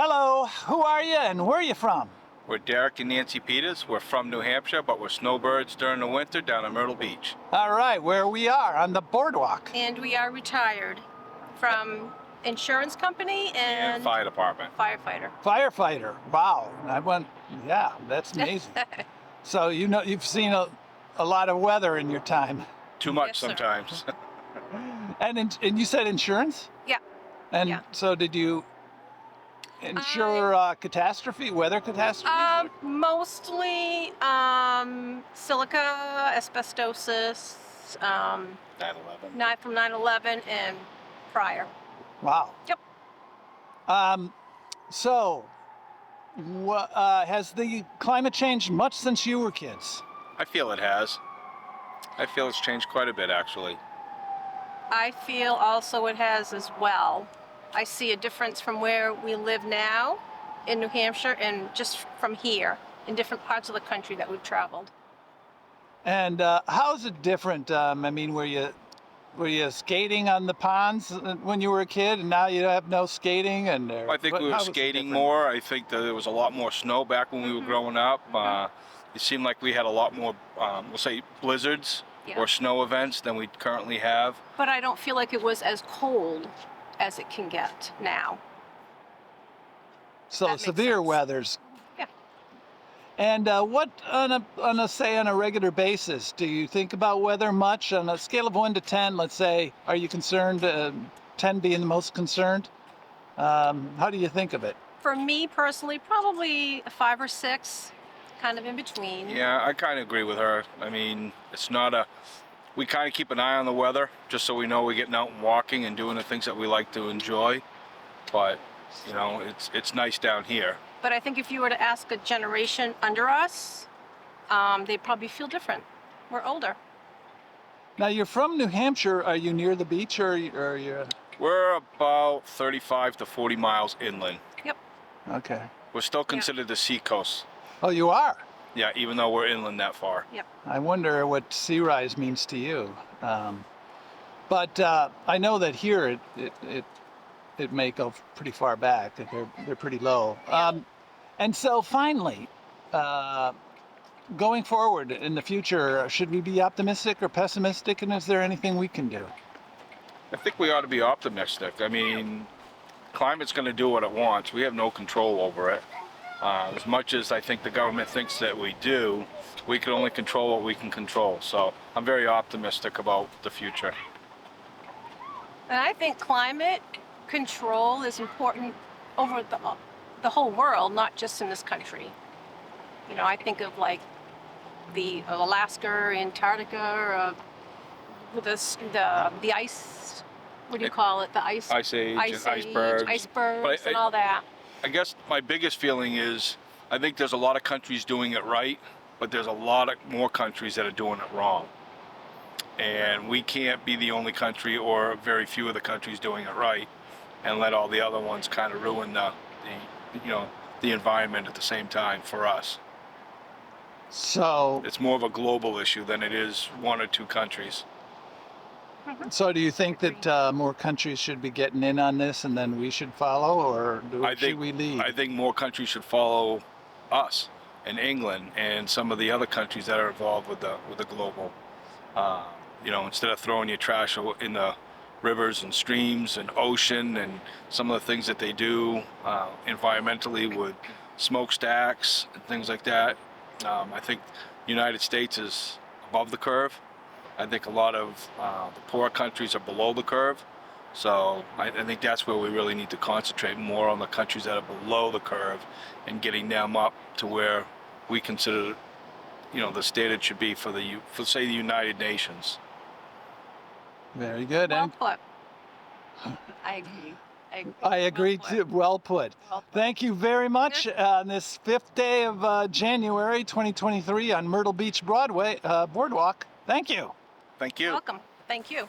Hello, who are you and where are you from? We're Derek and Nancy Peters. We're from New Hampshire, but we're snowbirds during the winter down at Myrtle Beach. All right, where we are on the boardwalk. And we are retired from insurance company and Fire department. firefighter. Firefighter, wow. Yeah, that's amazing. So you've seen a lot of weather in your time. Too much Yes, sir. sometimes. And you said insurance? Yeah. And Yeah. so did you insure weather catastrophe? Mostly silica, asbestosis, 9/11. from 9/11 and prior. Wow. Yep. So, has the climate changed much since you were kids? I feel it has. I feel it's changed quite a bit, actually. I feel also it has as well. I see a difference from where we live now in New Hampshire and just from here in different parts of the country that we've traveled. And how is it different? I mean, were you skating on the ponds when you were a kid, and now you have no skating? I think we were skating more. I think that there was a lot more snow back when we were growing up. It seemed like we had a lot more, we'll say, blizzards or snow events than we currently have. But I don't feel like it was as cold as it can get now. So That makes severe sense. weathers. Yeah. And what on a regular basis, do you think about weather much? On a scale of 1 to 10, let's say, are you concerned? 10 being the most concerned. How do you think of it? For me personally, probably a 5 or 6, kind of in between. Yeah, I kind of agree with her. I mean, it's not we kind of keep an eye on the weather just so we know we're getting out and walking and doing the things that we like to enjoy. But, you know, it's nice down here. But I think if you were to ask a generation under us, they'd probably feel different. We're older. Now, you're from New Hampshire. Are you near the beach, or are you? We're about 35 to 40 miles inland. Yep. Okay. We're still considered the seacoast. Oh, you are? Yeah, even though we're inland that far. Yep. I wonder what sea rise means to you. But I know that here it may go pretty far back. They're pretty low. And so finally, going forward in the future, should we be optimistic or pessimistic? And is there anything we can do? I think we ought to be optimistic. I mean, climate's going to do what it wants. We have no control over it. As much as I think the government thinks that we do, we can only control what we can control. So I'm very optimistic about the future. And I think climate control is important over the whole world, not just in this country. You know, I think of like the Alaska, Antarctica, the ice. What do you call it? The ice. Ice age and icebergs. Icebergs and all that. I guess my biggest feeling is I think there's a lot of countries doing it right, but there's a lot of more countries that are doing it wrong. And we can't be the only country or very few of the countries doing it right and let all the other ones kind of ruin the environment at the same time for us. So It's more of a global issue than it is one or two countries. do you think that more countries should be getting in on this, and then we should follow, or should we lead? I think more countries should follow us and England and some of the other countries that are involved with the global. You know, instead of throwing your trash in the rivers and streams and ocean and some of the things that they do environmentally with smokestacks and things like that. I think the United States is above the curve. I think a lot of the poor countries are below the curve. So I think that's where we really need to concentrate more on the countries that are below the curve and getting them up to where we consider, you know, the standard should be for say the United Nations. Very good. Well put. I agree. I agree too. Well put. Thank you very much on this 5th day of January 2023 on Myrtle Beach Boardwalk. Thank you. Thank you. Welcome. Thank you.